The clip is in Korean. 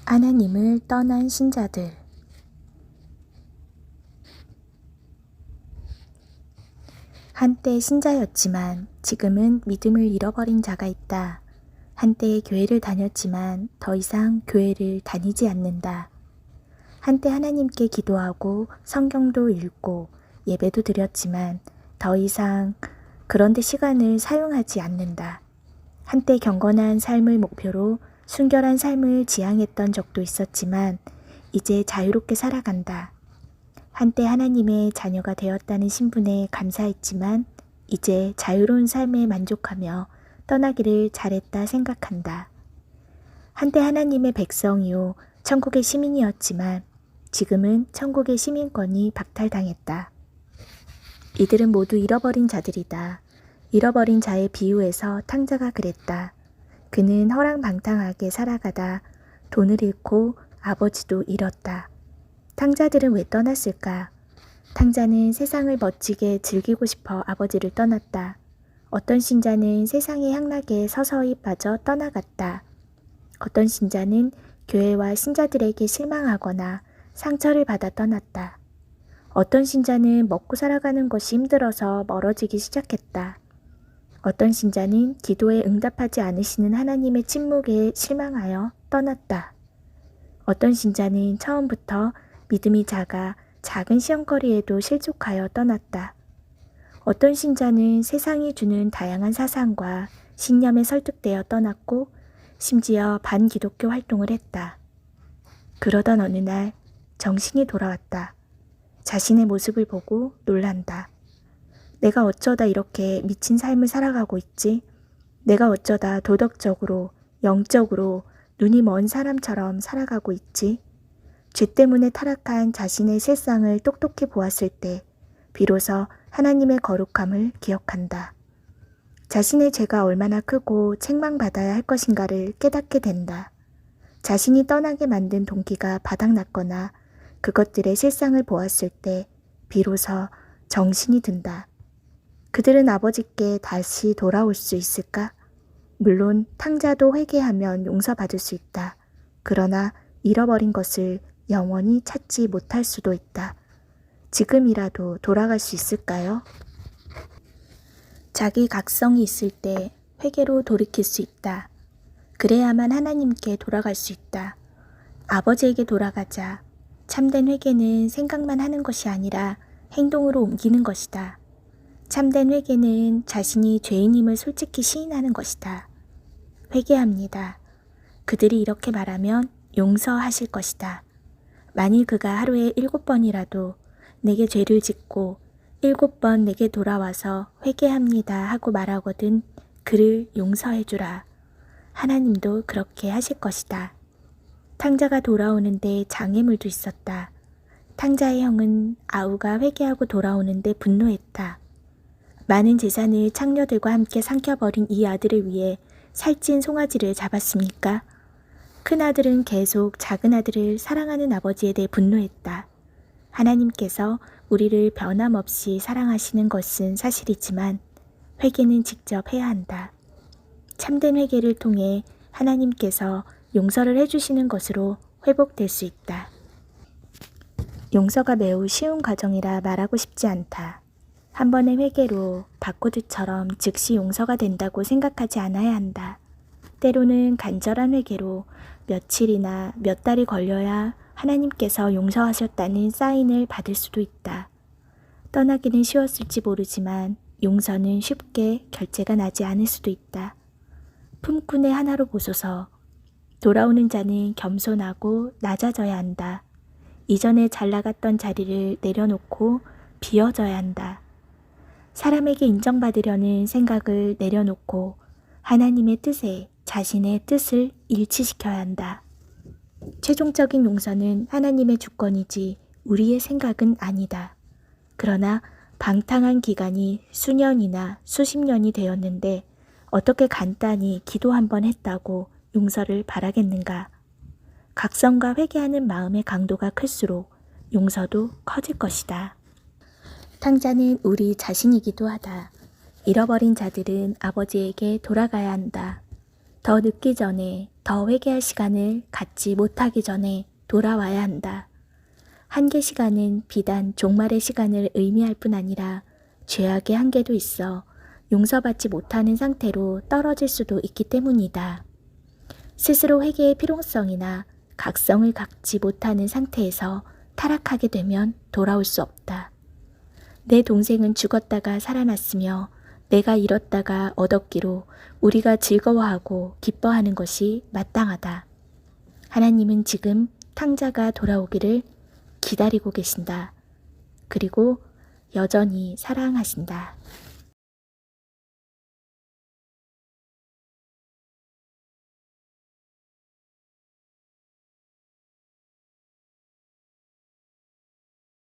하나님을 떠난 신자들. 한때 신자였지만 지금은 믿음을 잃어버린 자가 있다. 한때 교회를 다녔지만 더 이상 교회를 다니지 않는다. 한때 하나님께 기도하고 성경도 읽고 예배도 드렸지만 더 이상 그런데 시간을 사용하지 않는다. 한때 경건한 삶을 목표로 순결한 삶을 지향했던 적도 있었지만 이제 자유롭게 살아간다. 한때 하나님의 자녀가 되었다는 신분에 감사했지만 이제 자유로운 삶에 만족하며 떠나기를 잘했다 생각한다. 한때 하나님의 백성이요 천국의 시민이었지만 지금은 천국의 시민권이 박탈당했다. 이들은 모두 잃어버린 자들이다. 잃어버린 자의 비유에서 탕자가 그랬다. 그는 허랑방탕하게 살아가다 돈을 잃고 아버지도 잃었다. 탕자들은 왜 떠났을까? 탕자는 세상을 멋지게 즐기고 싶어 아버지를 떠났다. 어떤 신자는 세상의 향락에 서서히 빠져 떠나갔다. 어떤 신자는 교회와 신자들에게 실망하거나 상처를 받아 떠났다. 어떤 신자는 먹고 살아가는 것이 힘들어서 멀어지기 시작했다. 어떤 신자는 기도에 응답하지 않으시는 하나님의 침묵에 실망하여 떠났다. 어떤 신자는 처음부터 믿음이 작아 작은 시험거리에도 실족하여 떠났다. 어떤 신자는 세상이 주는 다양한 사상과 신념에 설득되어 떠났고 심지어 반기독교 활동을 했다. 그러던 어느 날 정신이 돌아왔다. 자신의 모습을 보고 놀란다. 내가 어쩌다 이렇게 미친 삶을 살아가고 있지? 내가 어쩌다 도덕적으로, 영적으로 눈이 먼 사람처럼 살아가고 있지? 죄 때문에 타락한 자신의 실상을 똑똑히 보았을 때 비로소 하나님의 거룩함을 기억한다. 자신의 죄가 얼마나 크고 책망받아야 할 것인가를 깨닫게 된다. 자신이 떠나게 만든 동기가 바닥났거나 그것들의 실상을 보았을 때 비로소 정신이 든다. 그들은 아버지께 다시 돌아올 수 있을까? 물론 탕자도 회개하면 용서받을 수 있다. 그러나 잃어버린 것을 영원히 찾지 못할 수도 있다. 지금이라도 돌아갈 수 있을까요? 자기 각성이 있을 때 회개로 돌이킬 수 있다. 그래야만 하나님께 돌아갈 수 있다. 아버지에게 돌아가자. 참된 회개는 생각만 하는 것이 아니라 행동으로 옮기는 것이다. 참된 회개는 자신이 죄인임을 솔직히 시인하는 것이다. 회개합니다. 그들이 이렇게 말하면 용서하실 것이다. 만일 그가 하루에 7번이라도 내게 죄를 짓고 7번 내게 돌아와서 회개합니다 하고 말하거든 그를 용서해주라. 하나님도 그렇게 하실 것이다. 탕자가 돌아오는데 장애물도 있었다. 탕자의 형은 아우가 회개하고 돌아오는데 분노했다. 많은 재산을 창녀들과 함께 삼켜버린 이 아들을 위해 살찐 송아지를 잡았습니까? 큰아들은 계속 작은아들을 사랑하는 아버지에 대해 분노했다. 하나님께서 우리를 변함없이 사랑하시는 것은 사실이지만 회개는 직접 해야 한다. 참된 회개를 통해 하나님께서 용서를 해주시는 것으로 회복될 수 있다. 용서가 매우 쉬운 과정이라 말하고 싶지 않다. 한 번의 회개로 바코드처럼 즉시 용서가 된다고 생각하지 않아야 한다. 때로는 간절한 회개로 며칠이나 몇 달이 걸려야 하나님께서 용서하셨다는 사인을 받을 수도 있다. 떠나기는 쉬웠을지 모르지만 용서는 쉽게 결제가 나지 않을 수도 있다. 품꾼의 하나로 보소서. 돌아오는 자는 겸손하고 낮아져야 한다. 이전에 잘 나갔던 자리를 내려놓고 비워져야 한다. 사람에게 인정받으려는 생각을 내려놓고 하나님의 뜻에 자신의 뜻을 일치시켜야 한다. 최종적인 용서는 하나님의 주권이지 우리의 생각은 아니다. 그러나 방탕한 기간이 수년이나 수십 년이 되었는데 어떻게 간단히 기도 한번 했다고 용서를 바라겠는가? 각성과 회개하는 마음의 강도가 클수록 용서도 커질 것이다. 탕자는 우리 자신이기도 하다. 잃어버린 자들은 아버지에게 돌아가야 한다. 더 늦기 전에, 더 회개할 시간을 갖지 못하기 전에 돌아와야 한다. 한계 시간은 비단 종말의 시간을 의미할 뿐 아니라 죄악의 한계도 있어 용서받지 못하는 상태로 떨어질 수도 있기 때문이다. 스스로 회개의 필요성이나 각성을 갖지 못하는 상태에서 타락하게 되면 돌아올 수 없다. 내 동생은 죽었다가 살아났으며 내가 잃었다가 얻었기로 우리가 즐거워하고 기뻐하는 것이 마땅하다. 하나님은 지금 탕자가 돌아오기를 기다리고 계신다. 그리고 여전히 사랑하신다.